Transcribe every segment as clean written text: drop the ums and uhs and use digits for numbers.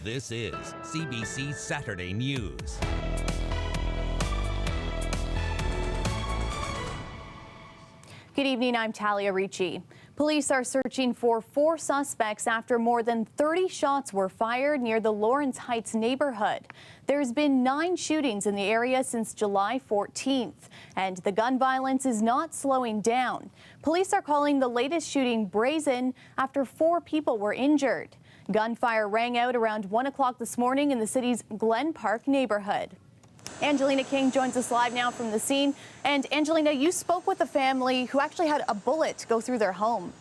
This is CBC Saturday News. Good evening, I'm Talia Ricci. Police are searching for 4 suspects after more than 30 shots were fired near the Lawrence Heights neighborhood. There's been 9 shootings in the area since July 14th, and the gun violence is not slowing down. Police are calling the latest shooting brazen after 4 people were injured. Gunfire rang out around 1 o'clock this morning in the city's Glen Park neighborhood. Angelina King joins us live now from the scene. And Angelina, you spoke with a family who actually had a bullet go through their home.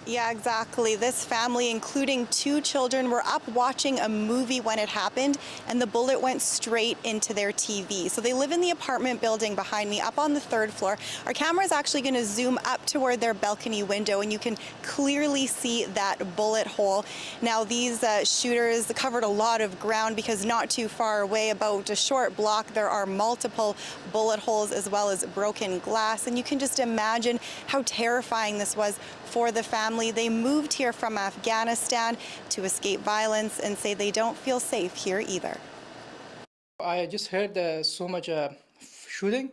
Yeah, exactly. This family, including 2 children, were up watching a movie when it happened, and the bullet went straight into their TV. So they live in the apartment building behind me, up on the 3rd floor. Our camera is actually going to zoom up toward their balcony window, and you can clearly see that bullet hole. Now, these shooters covered a lot of ground because not too far away, about a short block, there are multiple bullet holes as well as broken glass. And you can just imagine how terrifying this was for the family. They moved here from Afghanistan to escape violence and say they don't feel safe here either. I just heard so much shooting,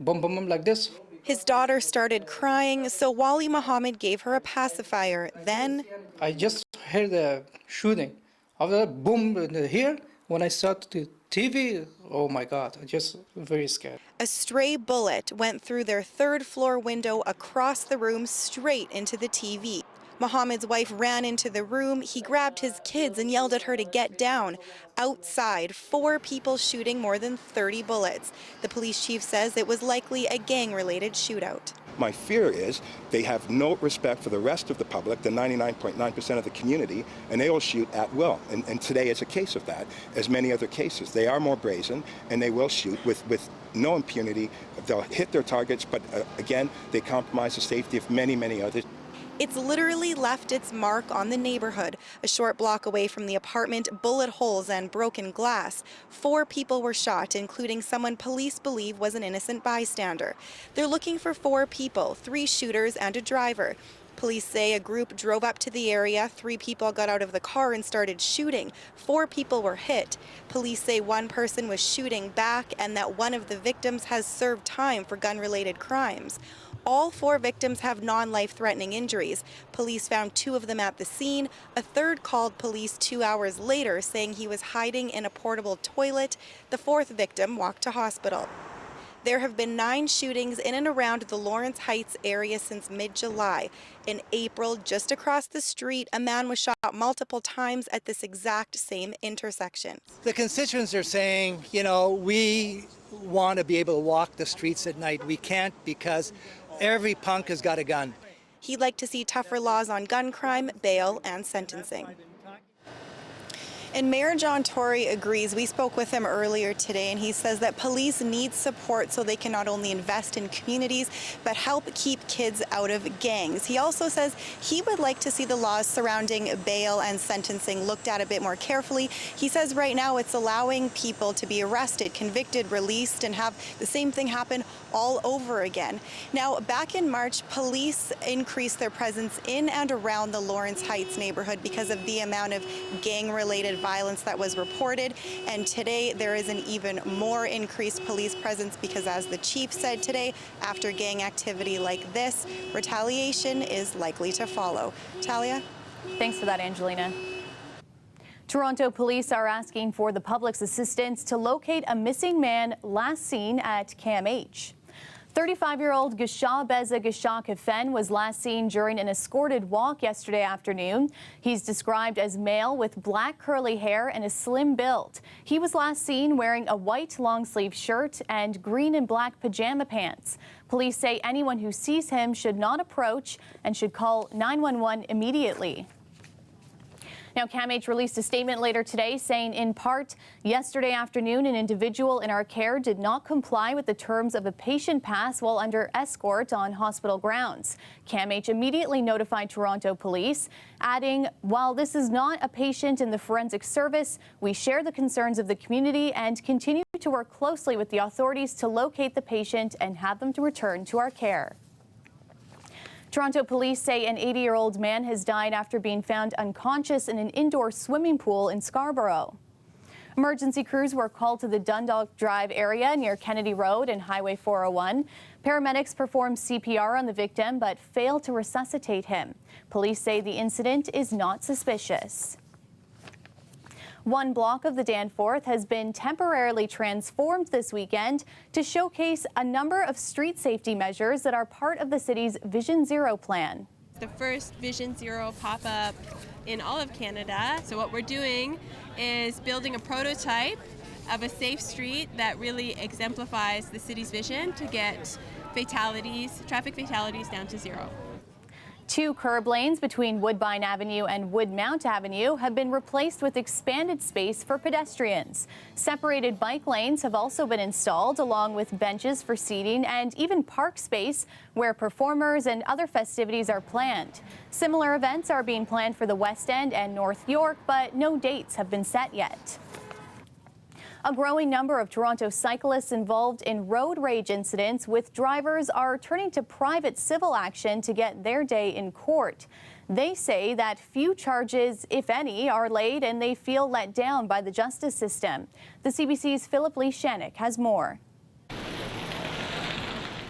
boom, boom, boom, like this. His daughter started crying, so Wali Muhammad gave her a pacifier. Then I just heard the shooting. After that, boom, here, when I saw the TV, oh my God, I just very scared. a stray bullet went through their 3rd floor window across the room straight into the TV. Muhammad's wife ran into the room. He grabbed his kids and yelled at her to get down. Outside, 4 people shooting more than 30 bullets. The police chief says it was likely a gang-related shootout. My fear is they have no respect for the rest of the public, the 99.9% of the community, and they will shoot at will. And today is a case of that, as many other cases. They are more brazen, and they will shoot with no impunity. They'll hit their targets, but again, they compromise the safety of many, many others. It's literally left its mark on the neighborhood. A short block away from the apartment, bullet holes and broken glass. 4 people were shot, including someone police believe was an innocent bystander. They're looking for 4 people, 3 shooters and a driver. Police say a group drove up to the area. 3 people got out of the car and started shooting. 4 people were hit. Police say 1 person was shooting back and that one of the victims has served time for gun-related crimes. All 4 victims have non-life-threatening injuries. Police found 2 of them at the scene. A 3rd called police 2 hours later, saying he was hiding in a portable toilet. The 4th victim walked to hospital. There have been 9 shootings in and around the Lawrence Heights area since mid-July. In April, just across the street, a man was shot multiple times at this exact same intersection. The constituents are saying, you know, we want to be able to walk the streets at night. We can't because every punk has got a gun. He'd like to see tougher laws on gun crime, bail, and sentencing. And Mayor John Tory agrees. We spoke with him earlier today, and he says that police need support so they can not only invest in communities, but help keep kids out of gangs. He also says he would like to see the laws surrounding bail and sentencing looked at a bit more carefully. He says right now it's allowing people to be arrested, convicted, released, and have the same thing happen all over again. Now, back in March, police increased their presence in and around the Lawrence Heights neighborhood because of the amount of gang-related violence that was reported. And today there is an even more increased police presence because, as the chief said today, after gang activity like this, retaliation is likely to follow. Talia? Thanks for that, Angelina. Toronto police are asking for the public's assistance to locate a missing man last seen at CAMH. 35-year-old Gashah Beza Gashah Kafen was last seen during an escorted walk yesterday afternoon. He's described as male with black curly hair and a slim build. He was last seen wearing a white long-sleeve shirt and green and black pajama pants. Police say anyone who sees him should not approach and should call 911 immediately. Now, CAMH released a statement later today saying, in part, yesterday afternoon, an individual in our care did not comply with the terms of a patient pass while under escort on hospital grounds. CAMH immediately notified Toronto police, adding, while this is not a patient in the forensic service, we share the concerns of the community and continue to work closely with the authorities to locate the patient and have them to return to our care. Toronto police say an 80-year-old man has died after being found unconscious in an indoor swimming pool in Scarborough. Emergency crews were called to the Dundalk Drive area near Kennedy Road and Highway 401. Paramedics performed CPR on the victim but failed to resuscitate him. Police say the incident is not suspicious. One block of the Danforth has been temporarily transformed this weekend to showcase a number of street safety measures that are part of the city's Vision Zero plan. The first Vision Zero pop-up in all of Canada. So what we're doing is building a prototype of a safe street that really exemplifies the city's vision to get traffic fatalities down to zero. 2 curb lanes between Woodbine Avenue and Woodmount Avenue have been replaced with expanded space for pedestrians. Separated bike lanes have also been installed, along with benches for seating and even park space where performers and other festivities are planned. Similar events are being planned for the West End and North York, but no dates have been set yet. A growing number of Toronto cyclists involved in road rage incidents with drivers are turning to private civil action to get their day in court. They say that few charges, if any, are laid and they feel let down by the justice system. The CBC's Philip Lee Shannick has more. It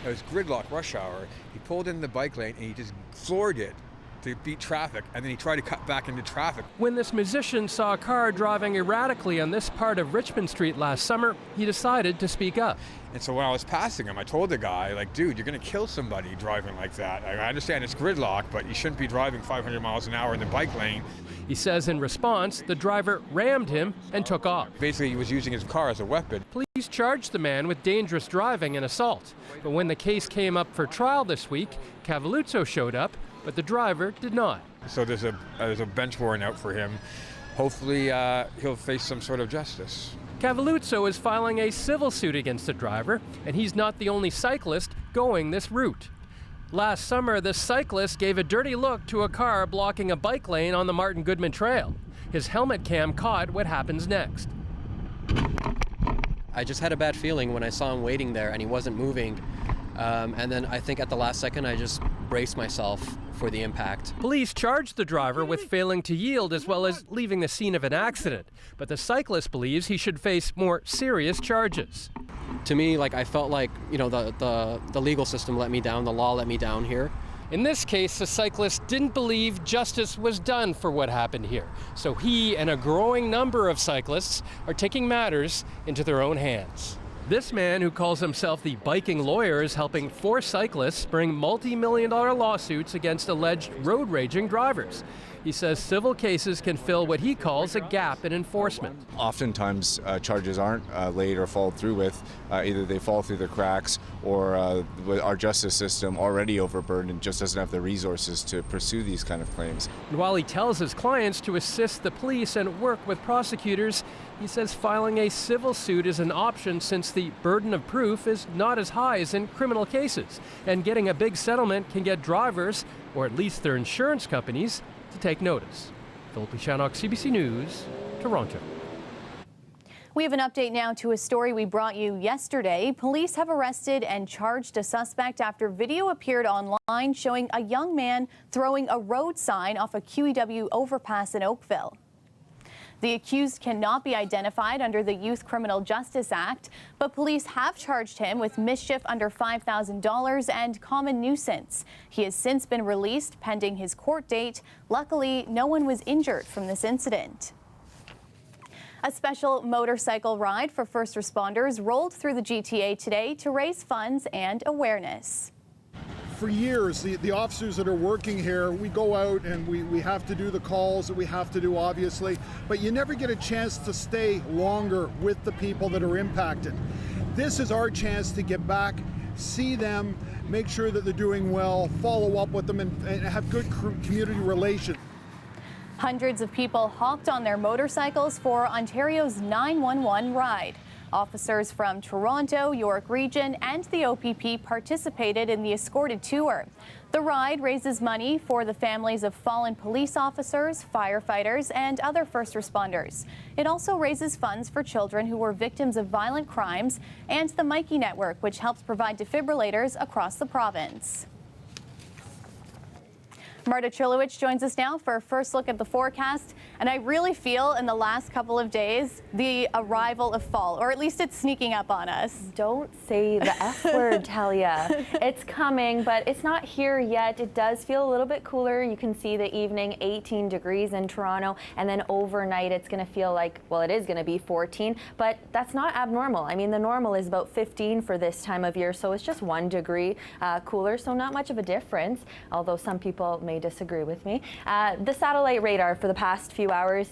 was gridlock rush hour. He pulled in the bike lane and he just floored it to beat traffic, and then he tried to cut back into traffic. When this musician saw a car driving erratically on this part of Richmond Street last summer, he decided to speak up. And so when I was passing him, I told the guy, like, dude, you're gonna kill somebody driving like that. I understand it's gridlock, but you shouldn't be driving 500 miles an hour in the bike lane. He says in response, the driver rammed him and took off. Basically, he was using his car as a weapon. Police charged the man with dangerous driving and assault. But when the case came up for trial this week, Cavalluzzo showed up, but the driver did not. So there's a bench warrant out for him. Hopefully he'll face some sort of justice. Cavalluzzo is filing a civil suit against the driver, and he's not the only cyclist going this route. Last summer, the cyclist gave a dirty look to a car blocking a bike lane on the Martin Goodman Trail. His helmet cam caught what happens next. I just had a bad feeling when I saw him waiting there and he wasn't moving. And then I think at the last second, I just braced myself for the impact. Police charged the driver with failing to yield as well as leaving the scene of an accident. But the cyclist believes he should face more serious charges. To me, I felt like, the legal system let me down, the law let me down here. In this case, the cyclist didn't believe justice was done for what happened here. So he and a growing number of cyclists are taking matters into their own hands. This man, who calls himself the biking lawyer, is helping 4 cyclists bring multi-million-dollar lawsuits against alleged road raging drivers. He says civil cases can fill what he calls a gap in enforcement. Oftentimes, charges aren't laid or followed through with. Either they fall through the cracks, or our justice system, already overburdened, just doesn't have the resources to pursue these kind of claims. And while he tells his clients to assist the police and work with prosecutors, he says filing a civil suit is an option since the burden of proof is not as high as in criminal cases. And getting a big settlement can get drivers, or at least their insurance companies, to take notice. Philip Lee Shannock, CBC News, Toronto. We have an update now to a story we brought you yesterday. Police have arrested and charged a suspect after video appeared online showing a young man throwing a road sign off a QEW overpass in Oakville. The accused cannot be identified under the Youth Criminal Justice Act, but police have charged him with mischief under $5,000 and common nuisance. He has since been released pending his court date. Luckily, no one was injured from this incident. A special motorcycle ride for first responders rolled through the GTA today to raise funds and awareness. For years, the officers that are working here, we go out and we have to do the calls that we have to do, obviously, but you never get a chance to stay longer with the people that are impacted. This is our chance to get back, see them, make sure that they're doing well, follow up with them, and have good community relations. Hundreds of people hopped on their motorcycles for Ontario's 911 ride. Officers from Toronto, York Region, and the OPP participated in the escorted tour. The ride raises money for the families of fallen police officers, firefighters, and other first responders. It also raises funds for children who were victims of violent crimes and the Mikey Network, which helps provide defibrillators across the province. Marta Chilowich joins us now for a first look at the forecast. And I really feel in the last couple of days the arrival of fall, or at least it's sneaking up on us. Don't say the F word, Talia. It's coming, but it's not here yet. It does feel a little bit cooler. You can see the evening 18 degrees in Toronto, and then overnight it's going to feel like, well, it is going to be 14, but that's not abnormal. I mean, the normal is about 15 for this time of year, so it's just 1 degree cooler, so not much of a difference, although some people may disagree with me. The satellite radar for the past few hours,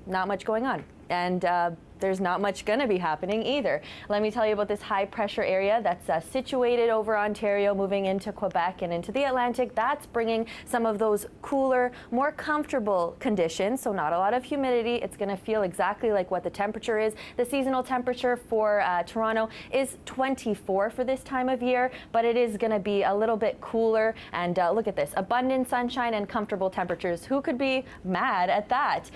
not much going on. And there's not much going to be happening either. Let me tell you about this high pressure area that's situated over Ontario, moving into Quebec and into the Atlantic. That's bringing some of those cooler, more comfortable conditions. So not a lot of humidity. It's going to feel exactly like what the temperature is. The seasonal temperature for Toronto is 24 for this time of year, but it is going to be a little bit cooler. And look at this, abundant sunshine and comfortable temperatures. Who could be mad at that?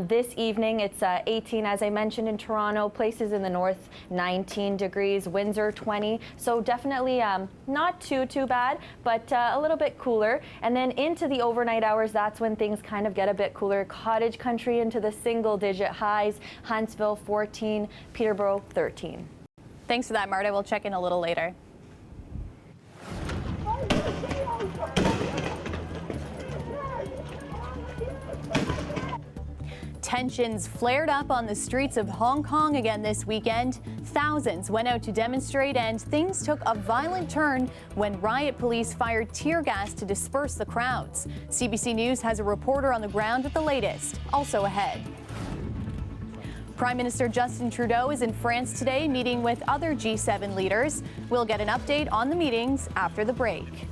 This evening, it's 18, as I mentioned, in Toronto, places in the north 19 degrees, Windsor 20, so definitely not too bad, but a little bit cooler. And then into the overnight hours, that's when things kind of get a bit cooler. Cottage country into the single-digit highs, Huntsville 14, Peterborough 13. Thanks for that, Marta. We'll check in a little later. Tensions flared up on the streets of Hong Kong again this weekend. Thousands went out to demonstrate, and things took a violent turn when riot police fired tear gas to disperse the crowds. CBC News has a reporter on the ground with the latest. Also ahead. Prime Minister Justin Trudeau is in France today, meeting with other G7 leaders. We'll get an update on the meetings after the break.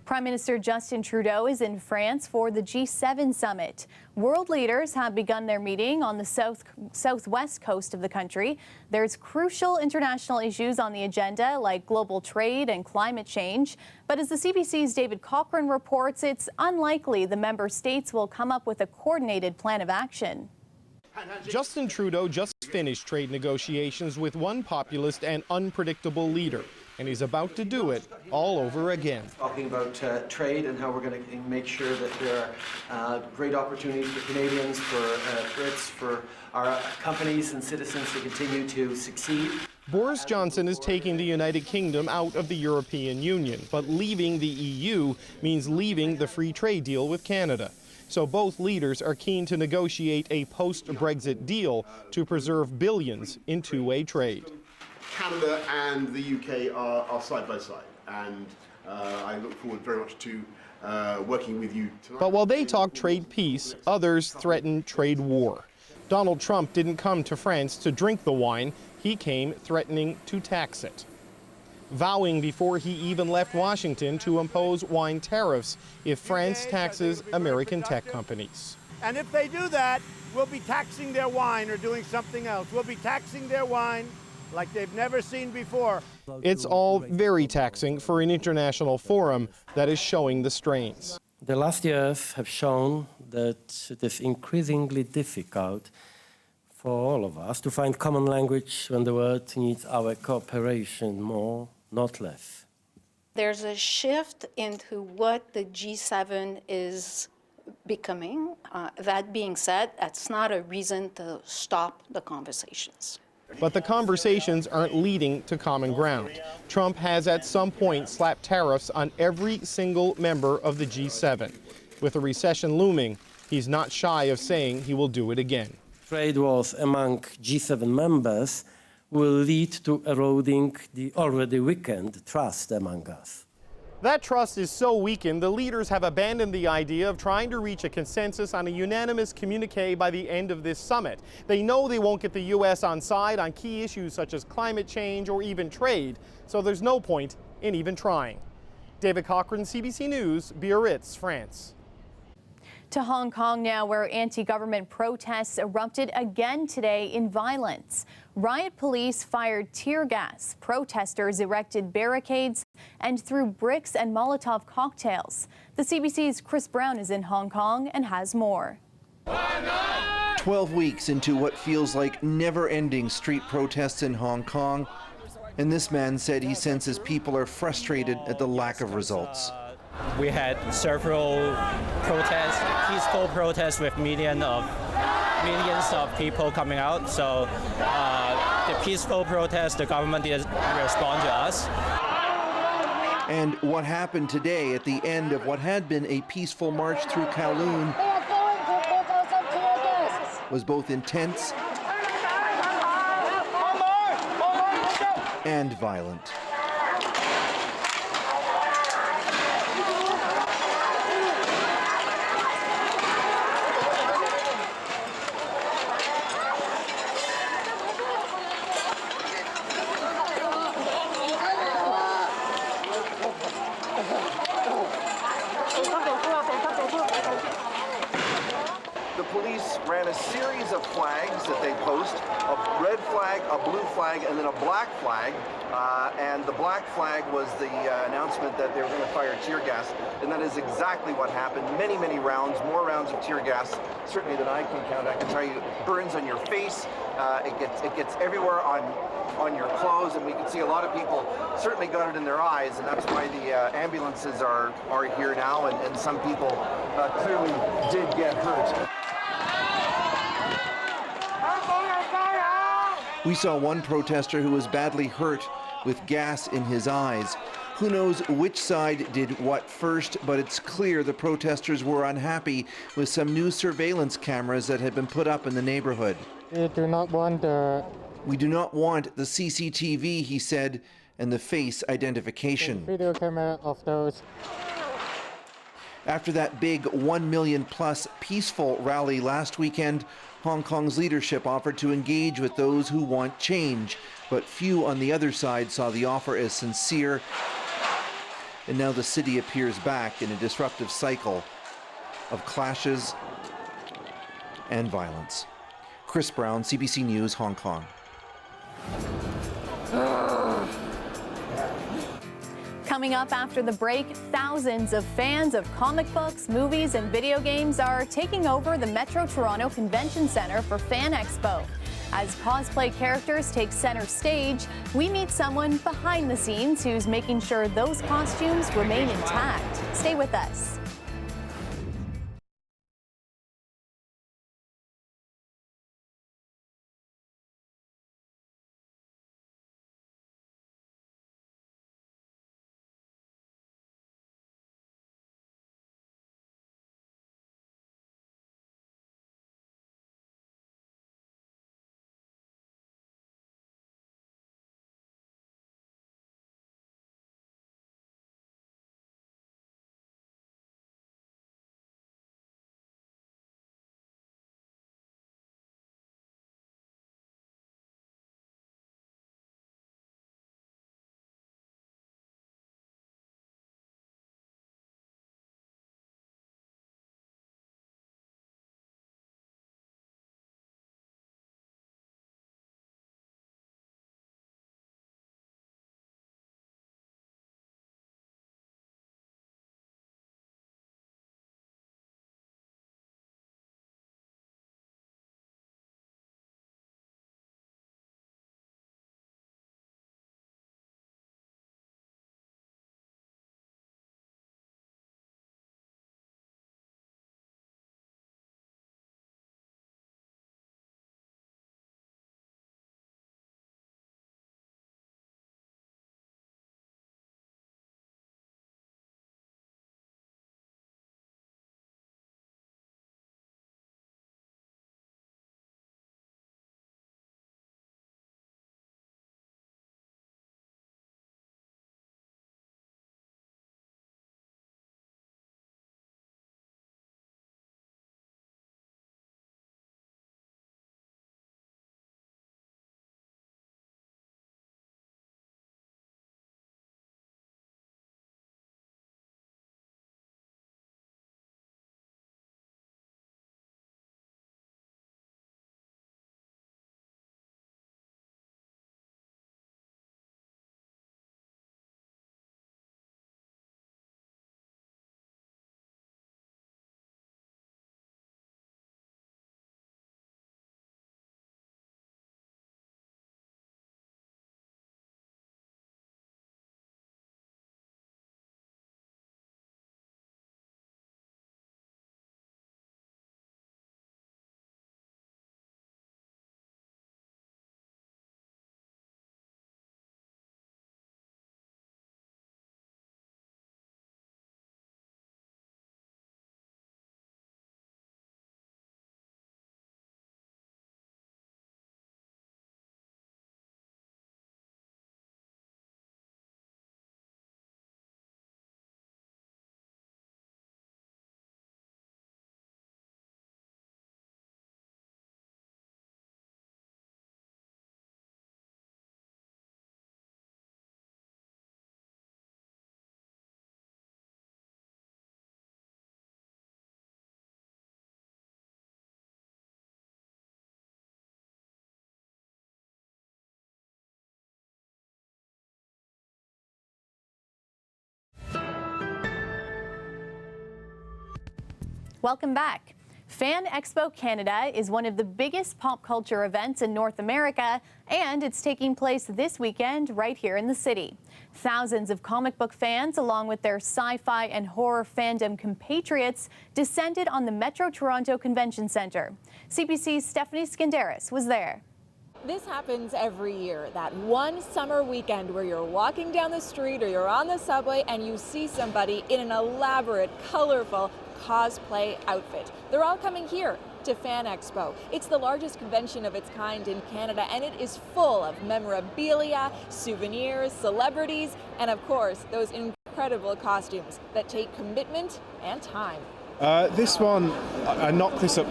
Prime Minister Justin Trudeau is in France for the G7 summit. World leaders have begun their meeting on the southwest coast of the country. There's crucial international issues on the agenda like global trade and climate change. But as the CBC's David Cochrane reports, it's unlikely the member states will come up with a coordinated plan of action. Justin Trudeau just finished trade negotiations with one populist and unpredictable leader, and he's about to do it all over again. Talking about trade and how we're going to make sure that there are great opportunities for Canadians, for Brits, for our companies and citizens to continue to succeed. Boris Johnson is taking the United Kingdom out of the European Union, but leaving the EU means leaving the free trade deal with Canada. So both leaders are keen to negotiate a post-Brexit deal to preserve billions in two-way trade. Canada and the UK are side by side, and I look forward very much to working with you tonight. But while they talk trade peace, others threaten trade war. Donald Trump didn't come to France to drink the wine, he came threatening to tax it, vowing before he even left Washington to impose wine tariffs if France taxes American tech companies. And if they do that, we'll be taxing their wine or doing something else. We'll be taxing their wine like they've never seen before. It's all very taxing for an international forum that is showing the strains. The last years have shown that it is increasingly difficult for all of us to find common language when the world needs our cooperation more, not less. There's a shift into what the G7 is becoming. That being said, that's not a reason to stop the conversations. But the conversations aren't leading to common ground. Trump has at some point slapped tariffs on every single member of the G7. With a recession looming, he's not shy of saying he will do it again. Trade wars among G7 members will lead to eroding the already weakened trust among us. That trust is so weakened, the leaders have abandoned the idea of trying to reach a consensus on a unanimous communique by the end of this summit. They know they won't get the U.S. on side on key issues such as climate change or even trade, so there's no point in even trying. David Cochrane, CBC News, Biarritz, France. To Hong Kong now, where anti-government protests erupted again today in violence. Riot police fired tear gas. Protesters erected barricades and threw bricks and Molotov cocktails. The CBC's Chris Brown is in Hong Kong and has more. 12 weeks into what feels like never-ending street protests in Hong Kong, and this man said he senses people are frustrated at the lack of results. We had several protests, peaceful protests with millions of people coming out. So the peaceful protest, the government didn't respond to us. And what happened today at the end of what had been a peaceful march through Kowloon was both intense and violent. The police ran a series of flags that they post, a red flag, a blue flag, and then a black flag. And the black flag was the announcement that they were going to fire tear gas. And that is exactly what happened. Many, many rounds, more rounds of tear gas, certainly than I can count. I can tell you it burns on your face. It gets everywhere on your clothes, and we can see a lot of people certainly got it in their eyes, and that's why the ambulances are here now, and some people clearly did get hurt. We saw one protester who was badly hurt with gas in his eyes. Who knows which side did what first, but it's clear the protesters were unhappy with some new surveillance cameras that had been put up in the neighborhood. We do not want the CCTV, he said, and the face identification. Video camera of those. After that big 1 million plus peaceful rally last weekend, Hong Kong's leadership offered to engage with those who want change, but few on the other side saw the offer as sincere And now the city appears back in a disruptive cycle of clashes and violence. Chris Brown, CBC News, Hong Kong. Coming up after the break, thousands of fans of comic books, movies, and video games are taking over the Metro Toronto Convention Centre for Fan Expo. As cosplay characters take center stage, we meet someone behind the scenes who's making sure those costumes remain intact. Stay with us. Welcome back. Fan Expo Canada is one of the biggest pop culture events in North America, and it's taking place this weekend right here in the city. Thousands of comic book fans, along with their sci-fi and horror fandom compatriots, descended on the Metro Toronto Convention Centre. CBC's Stephanie Skandaris was there. This happens every year, that one summer weekend where you're walking down the street or you're on the subway and you see somebody in an elaborate, colorful cosplay outfit. They're all coming here to Fan Expo. It's the largest convention of its kind in Canada, and it is full of memorabilia, souvenirs, celebrities, and of course, those incredible costumes that take commitment and time. This one, I knocked this up,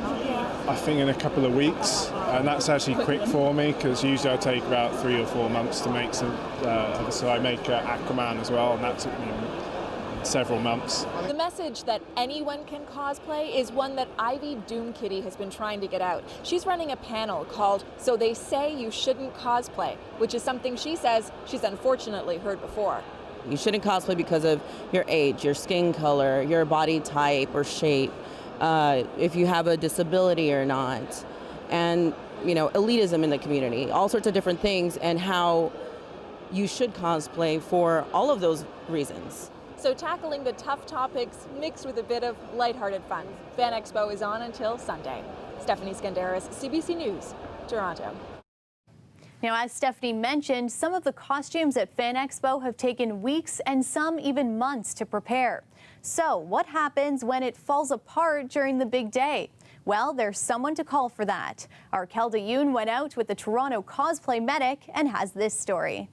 I think, in a couple of weeks, and that's actually quick for me because usually I take about 3 or 4 months to make some. So I make Aquaman as well, and that took me several months. The message that anyone can cosplay is one that Ivy Doomkitty has been trying to get out. She's running a panel called So They Say You Shouldn't Cosplay, which is something she says she's unfortunately heard before. You shouldn't cosplay because of your age, your skin color, your body type or shape, if you have a disability or not, and elitism in the community, all sorts of different things, and how you should cosplay for all of those reasons. So tackling the tough topics mixed with a bit of lighthearted fun. Fan Expo is on until Sunday. Stephanie Skandaris, CBC News, Toronto. Now, as Stephanie mentioned, some of the costumes at Fan Expo have taken weeks and some even months to prepare. So what happens when it falls apart during the big day? Well, there's someone to call for that. Our Kelda Yoon went out with the Toronto cosplay medic and has this story.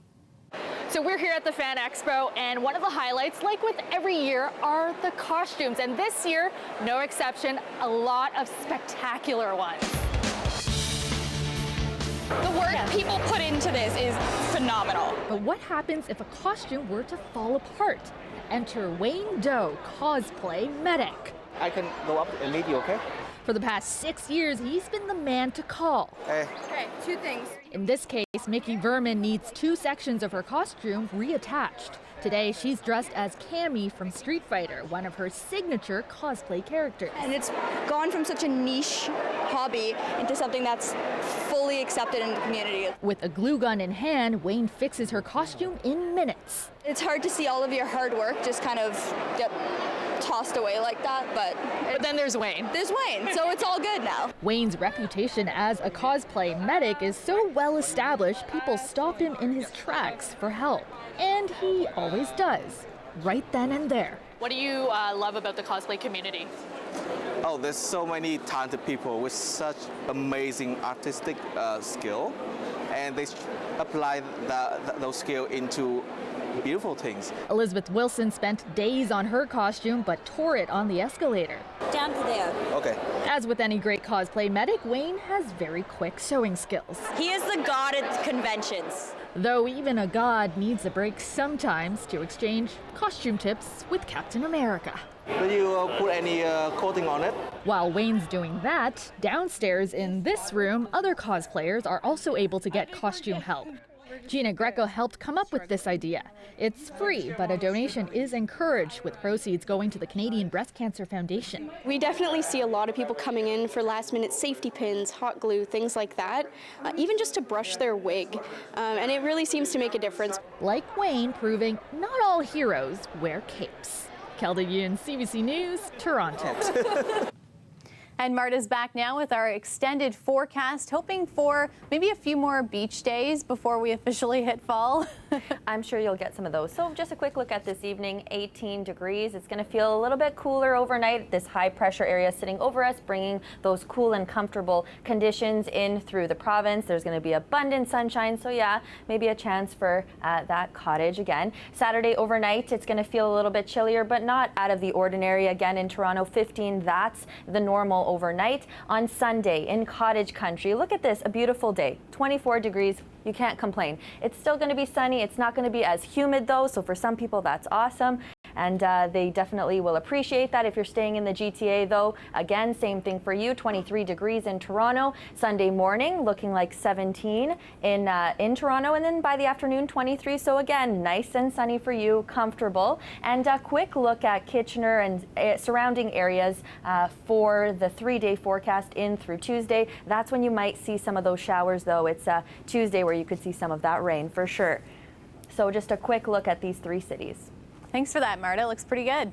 So we're here at the Fan Expo, and one of the highlights, like with every year, are the costumes. And this year, no exception, a lot of spectacular ones. The work people put into this is phenomenal. But what happens if a costume were to fall apart? Enter Wayne Doe, cosplay medic. I can go up and meet you, okay? For the past 6 years, he's been the man to call. Hey. Okay, two things. In this case, Mickey Verman needs 2 sections of her costume reattached. Today, she's dressed as Cammy from Street Fighter, one of her signature cosplay characters. And it's gone from such a niche hobby into something that's fully accepted in the community. With a glue gun in hand, Wayne fixes her costume in minutes. It's hard to see all of your hard work just kind of get tossed away like that, but then there's Wayne. There's Wayne, so it's all good now. Wayne's reputation as a cosplay medic is so well established, people stop him in his tracks for help. And he always does, right then and there. What do you love about the cosplay community? Oh, there's so many talented people with such amazing artistic skill, and they apply those skills into beautiful things. Elizabeth Wilson spent days on her costume, but tore it on the escalator. Down to there. Okay. As with any great cosplay medic, Wayne has very quick sewing skills. He is the god at conventions. Though even a god needs a break sometimes to exchange costume tips with Captain America. Do you put any coating on it? While Wayne's doing that, downstairs in this room, other cosplayers are also able to get costume help. Gina Greco helped come up with this idea. It's free, but a donation is encouraged, with proceeds going to the Canadian Breast Cancer Foundation. We definitely see a lot of people coming in for last-minute safety pins, hot glue, things like that, even just to brush their wig, and it really seems to make a difference. Like Wayne, proving not all heroes wear capes. Kelda Yoon, CBC News, Toronto. And Marta's back now with our extended forecast, hoping for maybe a few more beach days before we officially hit fall. I'm sure you'll get some of those. So just a quick look at this evening, 18 degrees. It's going to feel a little bit cooler overnight. This high pressure area sitting over us, bringing those cool and comfortable conditions in through the province. There's going to be abundant sunshine. So yeah, maybe a chance for that cottage again. Saturday overnight, it's going to feel a little bit chillier, but not out of the ordinary. Again, in Toronto, 15, that's the normal overnight. On Sunday in cottage country, look at this, a beautiful day, 24 degrees. You can't complain. It's still going to be sunny. It's not going to be as humid though, so for some people that's awesome. And they definitely will appreciate that. If you're staying in the GTA though, again, same thing for you, 23 degrees in Toronto. Sunday morning looking like 17 in Toronto, and then by the afternoon 23. So again, nice and sunny for you, comfortable. And a quick look at Kitchener and surrounding areas for the 3-day forecast in through Tuesday. That's when you might see some of those showers though. It's Tuesday where you could see some of that rain for sure. So just a quick look at these 3 cities. Thanks for that, Marta. Looks pretty good.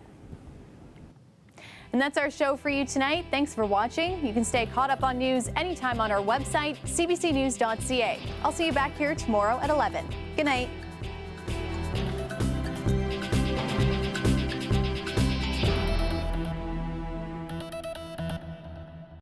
And that's our show for you tonight. Thanks for watching. You can stay caught up on news anytime on our website, cbcnews.ca. I'll see you back here tomorrow at 11. Good night.